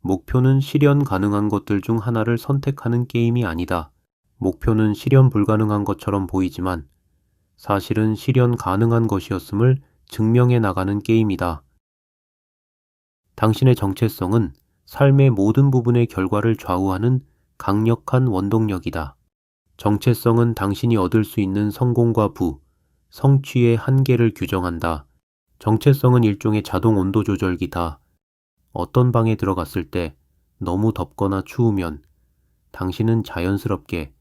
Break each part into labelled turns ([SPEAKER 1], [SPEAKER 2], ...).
[SPEAKER 1] 목표는 실현 가능한 것들 중 하나를 선택하는 게임이 아니다. 목표는 실현 불가능한 것처럼 보이지만 사실은 실현 가능한 것이었음을 증명해 나가는 게임이다. 당신의 정체성은 삶의 모든 부분의 결과를 좌우하는 강력한 원동력이다. 정체성은 당신이 얻을 수 있는 성공과 부, 성취의 한계를 규정한다. 정체성은 일종의 자동 온도 조절기다. 어떤 방에 들어갔을 때 너무 덥거나 추우면 당신은 자연스럽게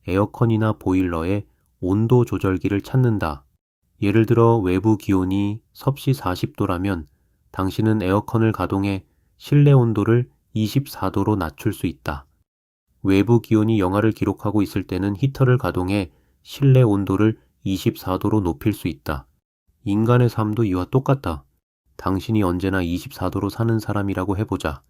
[SPEAKER 1] 에어컨이나 보일러의 온도 조절기를 찾는다. 예를 들어 외부 기온이 섭씨 40도라면 당신은 에어컨을 가동해 실내 온도를 24도로 낮출 수 있다. 외부 기온이 영하를 기록하고 있을 때는 히터를 가동해 실내 온도를 24도로 높일 수 있다. 인간의 삶도 이와 똑같다. 당신이 언제나 24도로 사는 사람이라고 해보자.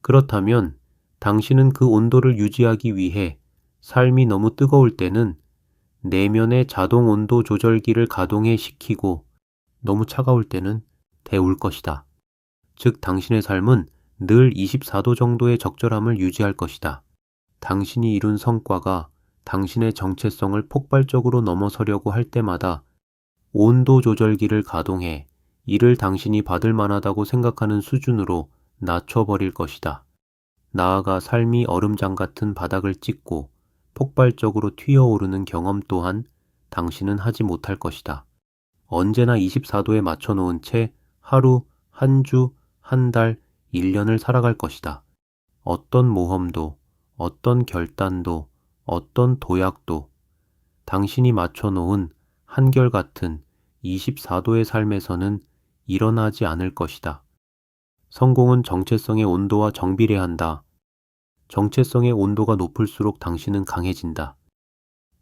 [SPEAKER 1] 그렇다면 당신은 그 온도를 유지하기 위해 삶이 너무 뜨거울 때는 내면의 자동 온도 조절기를 가동해 식히고 너무 차가울 때는 데울 것이다. 즉 당신의 삶은 늘 24도 정도의 적절함을 유지할 것이다. 당신이 이룬 성과가 당신의 정체성을 폭발적으로 넘어서려고 할 때마다 온도 조절기를 가동해 이를 당신이 받을 만하다고 생각하는 수준으로 낮춰버릴 것이다. 나아가 삶이 얼음장 같은 바닥을 찍고 폭발적으로 튀어오르는 경험 또한 당신은 하지 못할 것이다. 언제나 24도에 맞춰놓은 채 하루, 한 주, 한 달, 1년을 살아갈 것이다. 어떤 모험도, 어떤 결단도, 어떤 도약도 당신이 맞춰놓은 한결같은 24도의 삶에서는 일어나지 않을 것이다. 성공은 정체성의 온도와 정비례한다. 정체성의 온도가 높을수록 당신은 강해진다.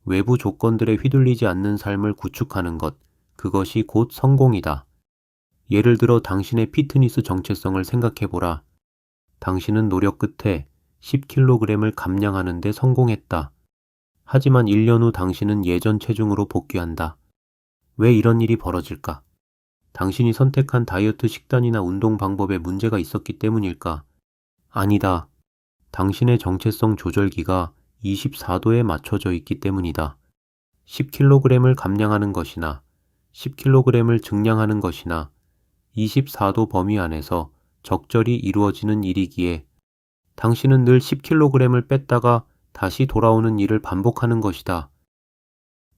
[SPEAKER 1] 외부 조건들에 휘둘리지 않는 삶을 구축하는 것, 그것이 곧 성공이다. 예를 들어 당신의 피트니스 정체성을 생각해보라. 당신은 노력 끝에 10kg을 감량하는 데 성공했다. 하지만 1년 후 당신은 예전 체중으로 복귀한다. 왜 이런 일이 벌어질까? 당신이 선택한 다이어트 식단이나 운동 방법에 문제가 있었기 때문일까? 아니다. 당신의 정체성 조절기가 24도에 맞춰져 있기 때문이다. 10kg을 감량하는 것이나 10kg을 증량하는 것이나 24도 범위 안에서 적절히 이루어지는 일이기에 당신은 늘 10kg을 뺐다가 다시 돌아오는 일을 반복하는 것이다.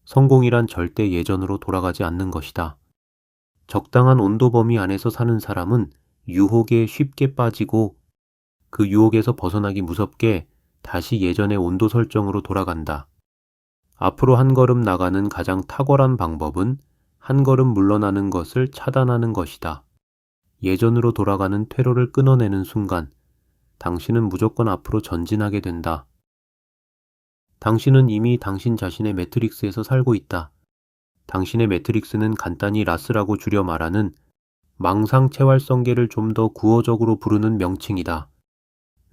[SPEAKER 1] 성공이란 절대 예전으로 돌아가지 않는 것이다. 적당한 온도 범위 안에서 사는 사람은 유혹에 쉽게 빠지고 그 유혹에서 벗어나기 무섭게 다시 예전의 온도 설정으로 돌아간다. 앞으로 한 걸음 나가는 가장 탁월한 방법은 한 걸음 물러나는 것을 차단하는 것이다. 예전으로 돌아가는 퇴로를 끊어내는 순간 당신은 무조건 앞으로 전진하게 된다. 당신은 이미 당신 자신의 매트릭스에서 살고 있다. 당신의 매트릭스는 간단히 라스라고 줄여 말하는 망상 체활성계를 좀 더 구어적으로 부르는 명칭이다.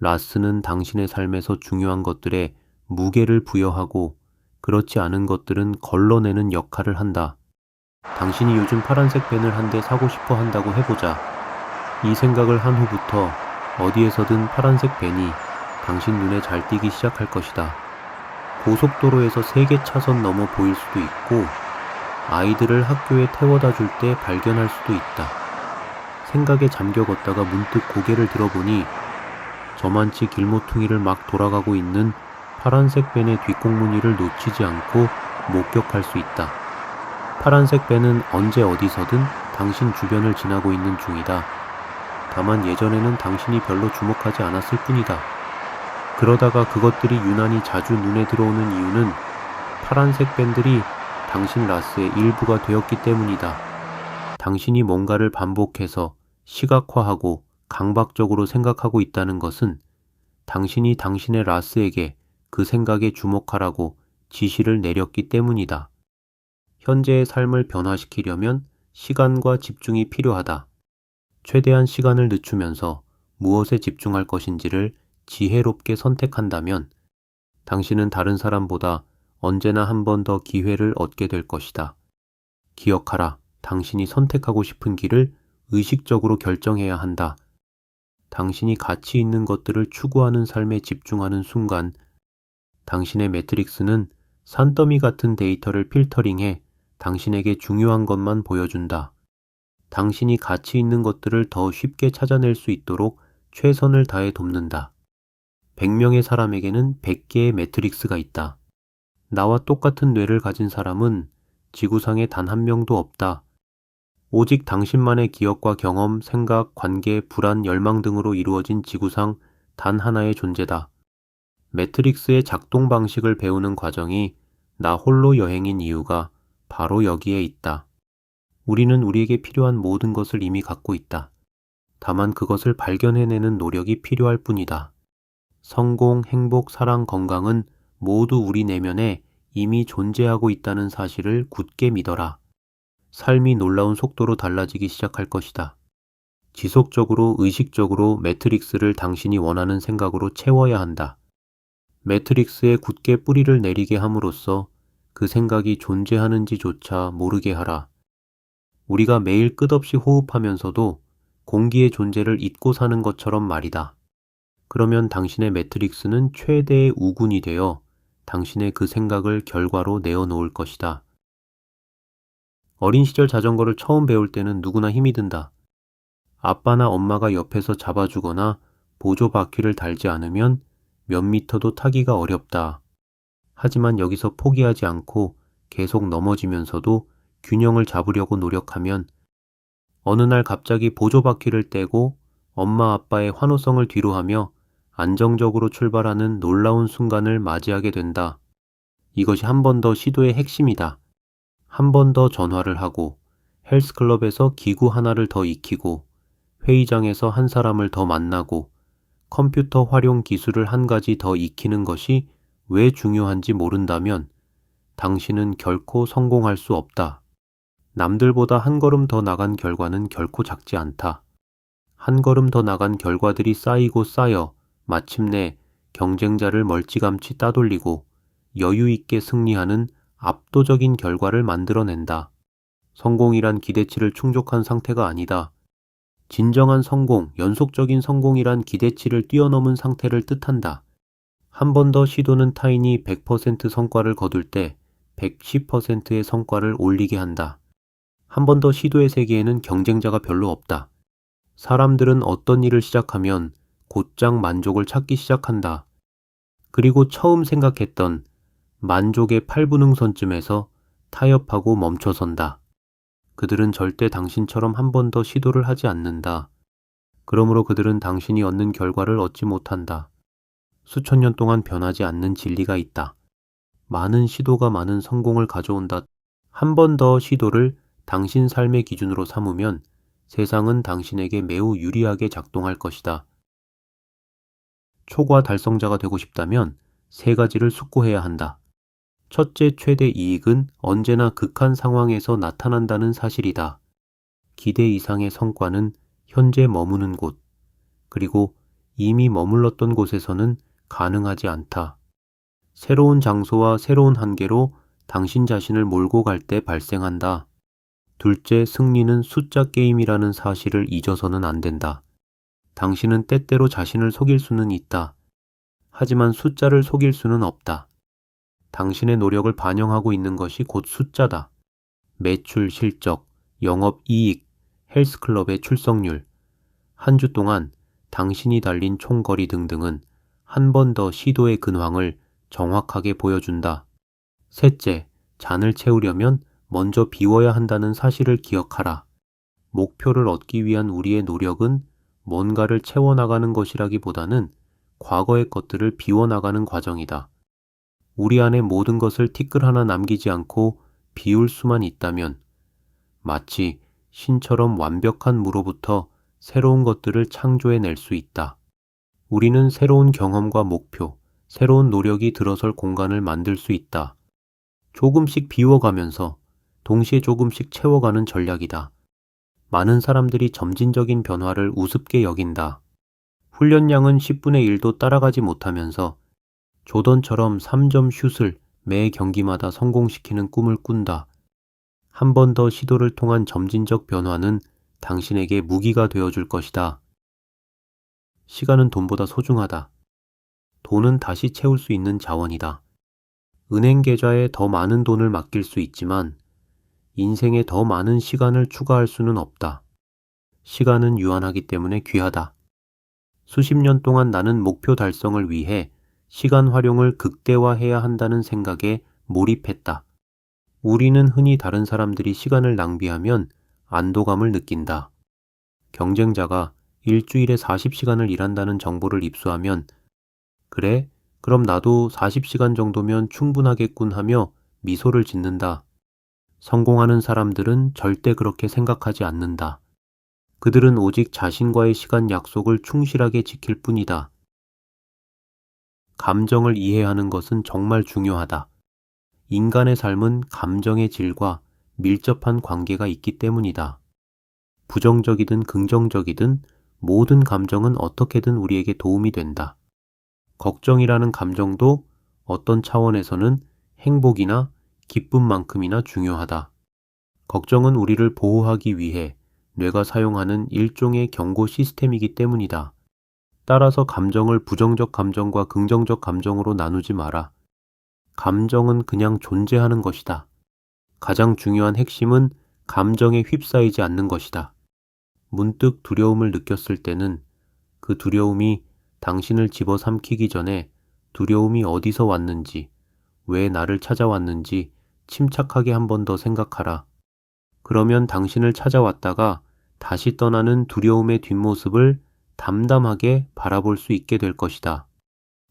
[SPEAKER 1] 라스는 당신의 삶에서 중요한 것들에 무게를 부여하고 그렇지 않은 것들은 걸러내는 역할을 한다. 당신이 요즘 파란색 펜을 한 대 사고 싶어 한다고 해보자. 이 생각을 한 후부터 어디에서든 파란색 펜이 당신 눈에 잘 띄기 시작할 것이다. 고속도로에서 3개 차선 넘어 보일 수도 있고 아이들을 학교에 태워다 줄 때 발견할 수도 있다. 생각에 잠겨 걷다가 문득 고개를 들어보니 저만치 길모퉁이를 막 돌아가고 있는 파란색 밴의 뒷공무니를 놓치지 않고 목격할 수 있다. 파란색 밴은 언제 어디서든 당신 주변을 지나고 있는 중이다. 다만 예전에는 당신이 별로 주목하지 않았을 뿐이다. 그러다가 그것들이 유난히 자주 눈에 들어오는 이유는 파란색 밴들이 당신 라스의 일부가 되었기 때문이다. 당신이 뭔가를 반복해서 시각화하고 강박적으로 생각하고 있다는 것은 당신이 당신의 라스에게 그 생각에 주목하라고 지시를 내렸기 때문이다. 현재의 삶을 변화시키려면 시간과 집중이 필요하다. 최대한 시간을 늦추면서 무엇에 집중할 것인지를 지혜롭게 선택한다면 당신은 다른 사람보다 언제나 한 번 더 기회를 얻게 될 것이다. 기억하라. 당신이 선택하고 싶은 길을 의식적으로 결정해야 한다. 당신이 가치 있는 것들을 추구하는 삶에 집중하는 순간 당신의 매트릭스는 산더미 같은 데이터를 필터링해 당신에게 중요한 것만 보여준다. 당신이 가치 있는 것들을 더 쉽게 찾아낼 수 있도록 최선을 다해 돕는다. 100명의 사람에게는 100개의 매트릭스가 있다. 나와 똑같은 뇌를 가진 사람은 지구상에 단 한 명도 없다. 오직 당신만의 기억과 경험, 생각, 관계, 불안, 열망 등으로 이루어진 지구상 단 하나의 존재다. 매트릭스의 작동 방식을 배우는 과정이 나 홀로 여행인 이유가 바로 여기에 있다. 우리는 우리에게 필요한 모든 것을 이미 갖고 있다. 다만 그것을 발견해내는 노력이 필요할 뿐이다. 성공, 행복, 사랑, 건강은 모두 우리 내면에 이미 존재하고 있다는 사실을 굳게 믿어라. 삶이 놀라운 속도로 달라지기 시작할 것이다. 지속적으로, 의식적으로 매트릭스를 당신이 원하는 생각으로 채워야 한다. 매트릭스에 굳게 뿌리를 내리게 함으로써 그 생각이 존재하는지조차 모르게 하라. 우리가 매일 끝없이 호흡하면서도 공기의 존재를 잊고 사는 것처럼 말이다. 그러면 당신의 매트릭스는 최대의 우군이 되어 당신의 그 생각을 결과로 내어놓을 것이다. 어린 시절 자전거를 처음 배울 때는 누구나 힘이 든다. 아빠나 엄마가 옆에서 잡아주거나 보조 바퀴를 달지 않으면 몇 미터도 타기가 어렵다. 하지만 여기서 포기하지 않고 계속 넘어지면서도 균형을 잡으려고 노력하면 어느 날 갑자기 보조 바퀴를 떼고 엄마 아빠의 환호성을 뒤로하며 안정적으로 출발하는 놀라운 순간을 맞이하게 된다. 이것이 한 번 더 시도의 핵심이다. 한 번 더 전화를 하고 헬스클럽에서 기구 하나를 더 익히고 회의장에서 한 사람을 더 만나고 컴퓨터 활용 기술을 한 가지 더 익히는 것이 왜 중요한지 모른다면 당신은 결코 성공할 수 없다. 남들보다 한 걸음 더 나간 결과는 결코 작지 않다. 한 걸음 더 나간 결과들이 쌓이고 쌓여 마침내 경쟁자를 멀찌감치 따돌리고 여유 있게 승리하는 압도적인 결과를 만들어낸다. 성공이란 기대치를 충족한 상태가 아니다. 진정한 성공, 연속적인 성공이란 기대치를 뛰어넘은 상태를 뜻한다. 한 번 더 시도는 타인이 100% 성과를 거둘 때 110%의 성과를 올리게 한다. 한 번 더 시도의 세계에는 경쟁자가 별로 없다. 사람들은 어떤 일을 시작하면 곧장 만족을 찾기 시작한다. 그리고 처음 생각했던 만족의 8분응선쯤에서 타협하고 멈춰선다. 그들은 절대 당신처럼 한 번 더 시도를 하지 않는다. 그러므로 그들은 당신이 얻는 결과를 얻지 못한다. 수천 년 동안 변하지 않는 진리가 있다. 많은 시도가 많은 성공을 가져온다. 한 번 더 시도를 당신 삶의 기준으로 삼으면 세상은 당신에게 매우 유리하게 작동할 것이다. 초과 달성자가 되고 싶다면 세 가지를 숙고해야 한다. 첫째, 최대 이익은 언제나 극한 상황에서 나타난다는 사실이다. 기대 이상의 성과는 현재 머무는 곳, 그리고 이미 머물렀던 곳에서는 가능하지 않다. 새로운 장소와 새로운 한계로 당신 자신을 몰고 갈 때 발생한다. 둘째, 승리는 숫자 게임이라는 사실을 잊어서는 안 된다. 당신은 때때로 자신을 속일 수는 있다. 하지만 숫자를 속일 수는 없다. 당신의 노력을 반영하고 있는 것이 곧 숫자다. 매출, 실적, 영업 이익, 헬스클럽의 출석률, 한 주 동안 당신이 달린 총거리 등등은 한 번 더 시도의 근황을 정확하게 보여준다. 셋째, 잔을 채우려면 먼저 비워야 한다는 사실을 기억하라. 목표를 얻기 위한 우리의 노력은 뭔가를 채워나가는 것이라기보다는 과거의 것들을 비워나가는 과정이다. 우리 안에 모든 것을 티끌 하나 남기지 않고 비울 수만 있다면 마치 신처럼 완벽한 무로부터 새로운 것들을 창조해낼 수 있다. 우리는 새로운 경험과 목표, 새로운 노력이 들어설 공간을 만들 수 있다. 조금씩 비워가면서 동시에 조금씩 채워가는 전략이다. 많은 사람들이 점진적인 변화를 우습게 여긴다. 훈련량은 10분의 1도 따라가지 못하면서 조던처럼 3점 슛을 매 경기마다 성공시키는 꿈을 꾼다. 한 번 더 시도를 통한 점진적 변화는 당신에게 무기가 되어줄 것이다. 시간은 돈보다 소중하다. 돈은 다시 채울 수 있는 자원이다. 은행 계좌에 더 많은 돈을 맡길 수 있지만 인생에 더 많은 시간을 추가할 수는 없다. 시간은 유한하기 때문에 귀하다. 수십 년 동안 나는 목표 달성을 위해 시간 활용을 극대화해야 한다는 생각에 몰입했다. 우리는 흔히 다른 사람들이 시간을 낭비하면 안도감을 느낀다. 경쟁자가 일주일에 40시간을 일한다는 정보를 입수하면 그래? 그럼 나도 40시간 정도면 충분하겠군 하며 미소를 짓는다. 성공하는 사람들은 절대 그렇게 생각하지 않는다. 그들은 오직 자신과의 시간 약속을 충실하게 지킬 뿐이다. 감정을 이해하는 것은 정말 중요하다. 인간의 삶은 감정의 질과 밀접한 관계가 있기 때문이다. 부정적이든 긍정적이든 모든 감정은 어떻게든 우리에게 도움이 된다. 걱정이라는 감정도 어떤 차원에서는 행복이나 기쁨만큼이나 중요하다. 걱정은 우리를 보호하기 위해 뇌가 사용하는 일종의 경고 시스템이기 때문이다. 따라서 감정을 부정적 감정과 긍정적 감정으로 나누지 마라. 감정은 그냥 존재하는 것이다. 가장 중요한 핵심은 감정에 휩싸이지 않는 것이다. 문득 두려움을 느꼈을 때는 그 두려움이 당신을 집어삼키기 전에 두려움이 어디서 왔는지, 왜 나를 찾아왔는지 침착하게 한 번 더 생각하라. 그러면 당신을 찾아왔다가 다시 떠나는 두려움의 뒷모습을 담담하게 바라볼 수 있게 될 것이다.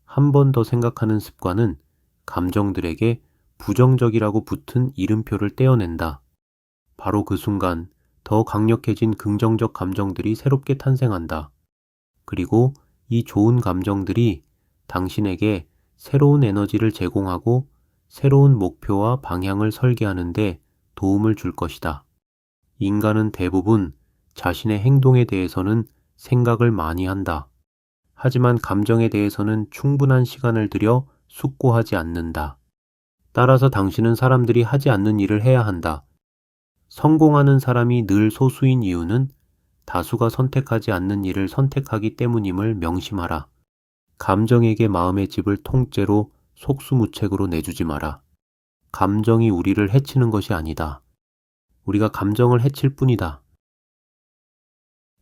[SPEAKER 1] 한 번 더 생각하는 습관은 감정들에게 부정적이라고 붙은 이름표를 떼어낸다. 바로 그 순간 더 강력해진 긍정적 감정들이 새롭게 탄생한다. 그리고 이 좋은 감정들이 당신에게 새로운 에너지를 제공하고 새로운 목표와 방향을 설계하는데 도움을 줄 것이다. 인간은 대부분 자신의 행동에 대해서는 생각을 많이 한다. 하지만 감정에 대해서는 충분한 시간을 들여 숙고하지 않는다. 따라서 당신은 사람들이 하지 않는 일을 해야 한다. 성공하는 사람이 늘 소수인 이유는 다수가 선택하지 않는 일을 선택하기 때문임을 명심하라. 감정에게 마음의 집을 통째로 속수무책으로 내주지 마라. 감정이 우리를 해치는 것이 아니다. 우리가 감정을 해칠 뿐이다.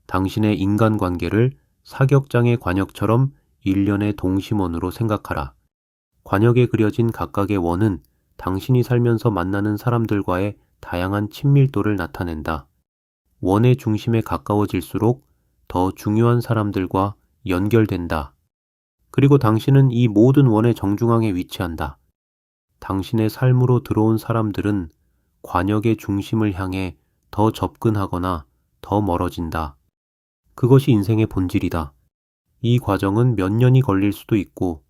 [SPEAKER 1] 당신의 인간관계를 사격장의 관역처럼 일련의 동심원으로 생각하라. 관역에 그려진 각각의 원은 당신이 살면서 만나는 사람들과의 다양한 친밀도를 나타낸다. 원의 중심에 가까워질수록 더 중요한 사람들과 연결된다. 그리고 당신은 이 모든 원의 정중앙에 위치한다. 당신의 삶으로 들어온 사람들은 관역의 중심을 향해 더 접근하거나 더 멀어진다. 그것이 인생의 본질이다. 이 과정은 몇 년이 걸릴 수도 있고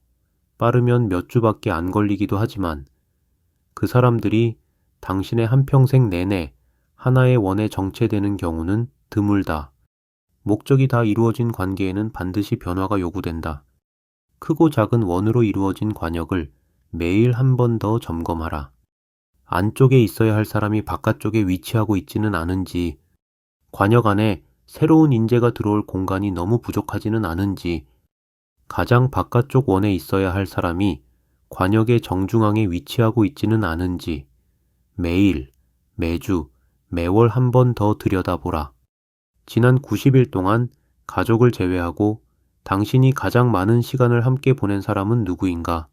[SPEAKER 1] 빠르면 몇 주밖에 안 걸리기도 하지만 그 사람들이 당신의 한평생 내내 하나의 원에 정체되는 경우는 드물다. 목적이 다 이루어진 관계에는 반드시 변화가 요구된다. 크고 작은 원으로 이루어진 관역을 매일 한 번 더 점검하라. 안쪽에 있어야 할 사람이 바깥쪽에 위치하고 있지는 않은지, 관역 안에 새로운 인재가 들어올 공간이 너무 부족하지는 않은지, 가장 바깥쪽 원에 있어야 할 사람이 관역의 정중앙에 위치하고 있지는 않은지 매일, 매주, 매월 한 번 더 들여다보라. 지난 90일 동안 가족을 제외하고 당신이 가장 많은 시간을 함께 보낸 사람은 누구인가?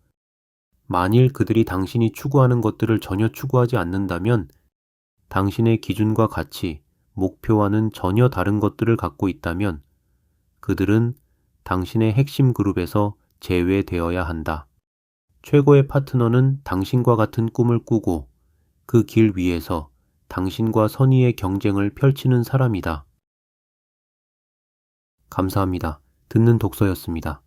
[SPEAKER 1] 만일 그들이 당신이 추구하는 것들을 전혀 추구하지 않는다면 당신의 기준과 가치, 목표와는 전혀 다른 것들을 갖고 있다면 그들은 당신의 핵심 그룹에서 제외되어야 한다. 최고의 파트너는 당신과 같은 꿈을 꾸고 그 길 위에서 당신과 선의의 경쟁을 펼치는 사람이다. 감사합니다. 듣는 독서였습니다.